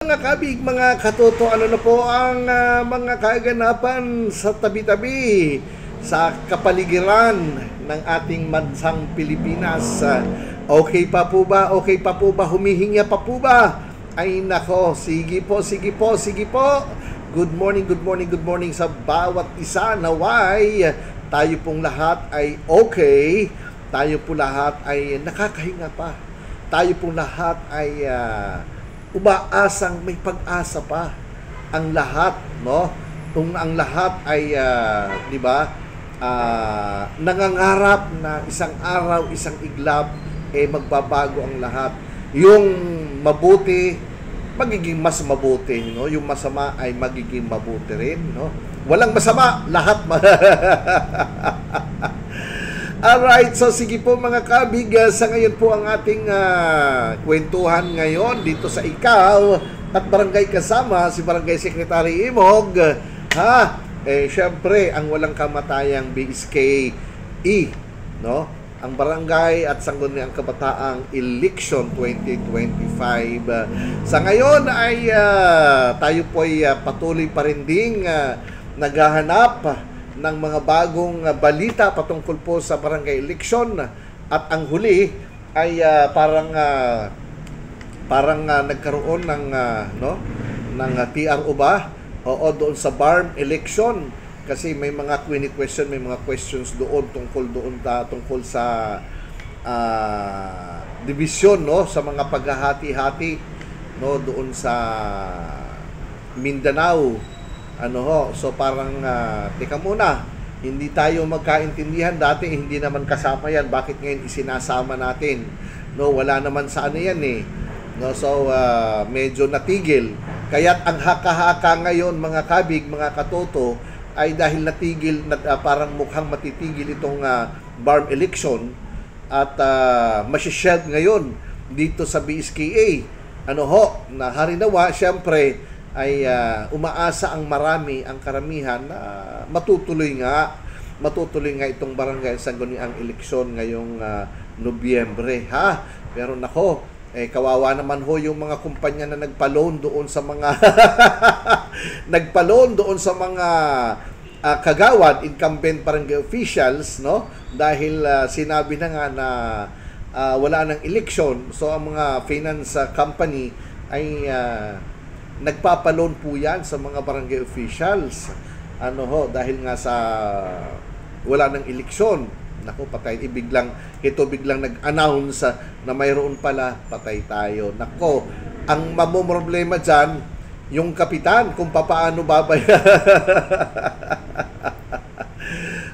mga kabig, mga katoto, ano na po ang mga kaganapan sa tabi-tabi sa kapaligiran ng ating bansang Pilipinas. Okay pa po ba? Okay pa po ba? Humihinga pa po ba? Ay nako, sige po, sige po, sige po. Good morning, good morning, good morning sa bawat isa. Naway, tayo pong lahat ay okay. Tayo po lahat ay nakakahinga pa. Tayo pong lahat ay umaasang may pag-asa pa ang lahat, no? Kung ang lahat ay di ba, nangangarap na isang araw, isang iglap magbabago ang lahat. Yung mabuti magiging mas mabuti, no? Yung masama ay magiging mabuti rin, no? Walang masama, lahat Alright, so sige po mga kabig, sa ngayon po ang ating kwentuhan ngayon dito sa Ikaw at Barangay Kasama, si Barangay Secretary Imog. Syempre, ang walang kamatayang BSKE, no? Ang Barangay at Sangguniang Kabataang Election 2025. Sa ngayon ay tayo po ay patuloy pa rin ding naghahanap ng mga bagong balita patungkol po sa barangay election, at ang huli ay parang nagkaroon ng TRO ba? Oo, doon sa barn election, kasi may mga question, may mga questions doon tungkol sa division, no, sa mga paghahati-hati, no, doon sa Mindanao. So parang teka muna, hindi tayo magkaintindihan. Dati hindi naman kasama yan, bakit ngayon isinasama natin? No, wala naman sa ano yan no, so medyo natigil. Kaya't ang haka-haka ngayon mga kabig, mga katoto, ay dahil natigil, parang mukhang matitigil itong barm election, at masisheld ngayon dito sa BSKA. Na harinawa, syempre ay umaasa ang marami, ang karamihan na matutuloy nga itong barangay Sangguniang eleksyon ngayong Nobyembre, Pero nako, kawawa naman ho yung mga kumpanya na nagpa-loan doon sa mga kagawad, incumbent barangay officials, no? Dahil sinabi na nga na wala nang eleksyon, so ang mga finance company ay nagpapaloan po yan sa mga barangay officials. Dahil nga sa wala ng eleksyon. Naku, patay. Biglang nag-announce na mayroon pala, patay tayo. Nako, ang mamumroblema dyan, yung kapitan, kung papaano babayaran.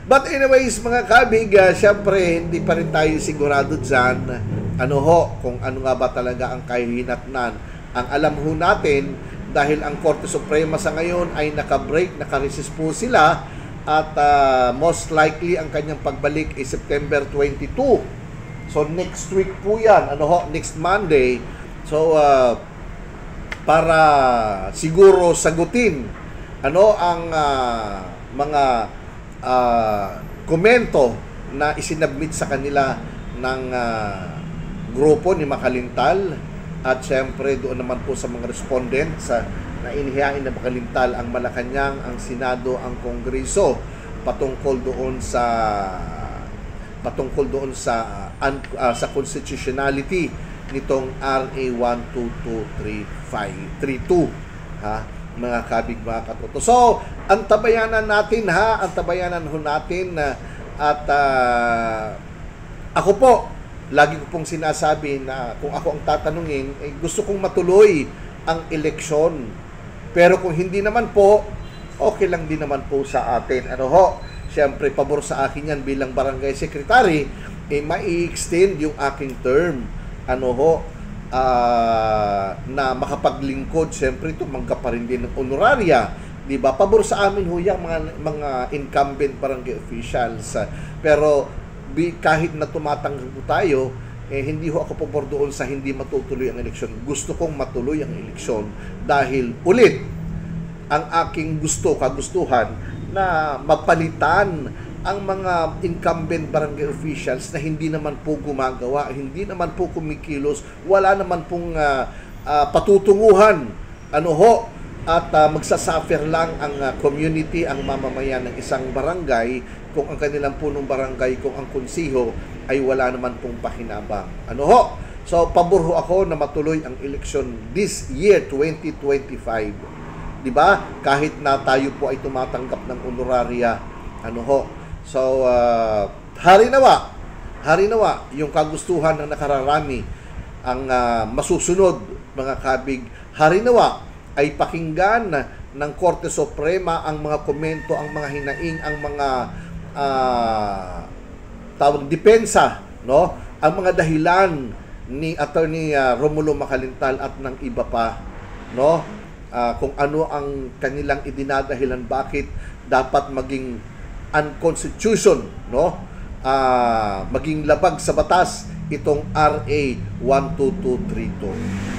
But anyways, mga kabig, syempre, hindi pa rin tayo sigurado dyan. Kung ano nga ba talaga ang kahihinatnan. Ang alam ho natin, dahil ang Korte Suprema sa ngayon ay naka-break, naka-resist po sila, at most likely ang kanyang pagbalik ay September 22. So next week po yan, next Monday. So para siguro sagutin ang mga komento na isinabmit sa kanila ng grupo ni Makalintal. At syempre doon naman po sa mga respondents na inihain na Makalintal ang Malacanang, ang Senado, ang Kongreso patungkol doon sa constitutionality nitong RA 12232, mga kabig, mga katoto. So, ang tabayanan natin at ako po, lagi ko pong sinasabi na kung ako ang tatanungin, gusto kong matuloy ang eleksyon. Pero kung hindi naman po, okay lang din naman po sa atin. Siyempre, pabor sa akin yan bilang barangay secretary, mai-extend yung aking term. Na makapaglingkod, siyempre tumanggap pa rin din ng honoraria. Diba? Pabor sa amin ho yung mga incumbent barangay officials. Pero kahit na tumatanggap po tayo, hindi ho ako pabor doon sa hindi matutuloy ang eleksyon. Gusto kong matuloy ang eleksyon dahil ulit ang aking kagustuhan na mapalitan ang mga incumbent barangay officials na hindi naman po gumagawa, hindi naman po kumikilos, wala naman pong patutunguhan ano ho, at magsasuffer lang ang community, ang mamamayan ng isang barangay kung ang kanilang punong barangay, kung ang konsiho ay wala naman pong pakinabang. Ano ho? So, pabor ho ako na matuloy ang eleksyon this year, 2025. Di ba? Kahit na tayo po ay tumatanggap ng honoraria. Ano ho? So, harinawa, yung kagustuhan ng nakararami ang masusunod, mga kabig. Harinawa ay pakinggan ng Korte Suprema ang mga komento, ang mga hinaing, ang mga tawag depensa, no? Ang mga dahilan ni Attorney Romulo Macalintal at ng iba pa, no? Kung ano ang kanilang idinadahilan, bakit dapat maging unconstitution, no? Maging labag sa batas itong RA 12232.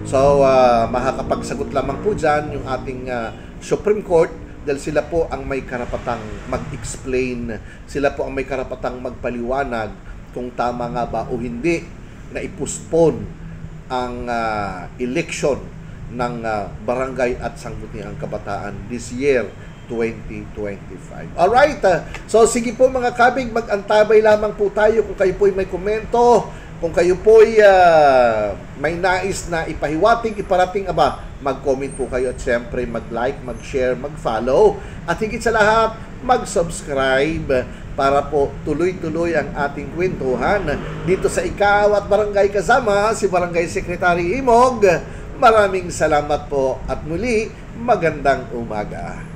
So, makakapagsagot lamang po dyan yung ating Supreme Court dahil sila po ang may karapatang mag-explain, sila po ang may karapatang magpaliwanag kung tama nga ba o hindi na i-postpone ang election ng barangay at sangguniang kabataan this year, 2025. Alright, so sige po mga kabig, mag-antabay lamang po tayo kung kayo po ay may komento, kung kayo po ay may nais na ipahiwatig, iparating, mag-comment po kayo at syempre mag-like, mag-share, mag-follow at higit sa lahat, mag-subscribe para po tuloy-tuloy ang ating kwentuhan dito sa Ikaw at Barangay Kasama, si Barangay Secretary Imog. Maraming salamat po at muli, magandang umaga.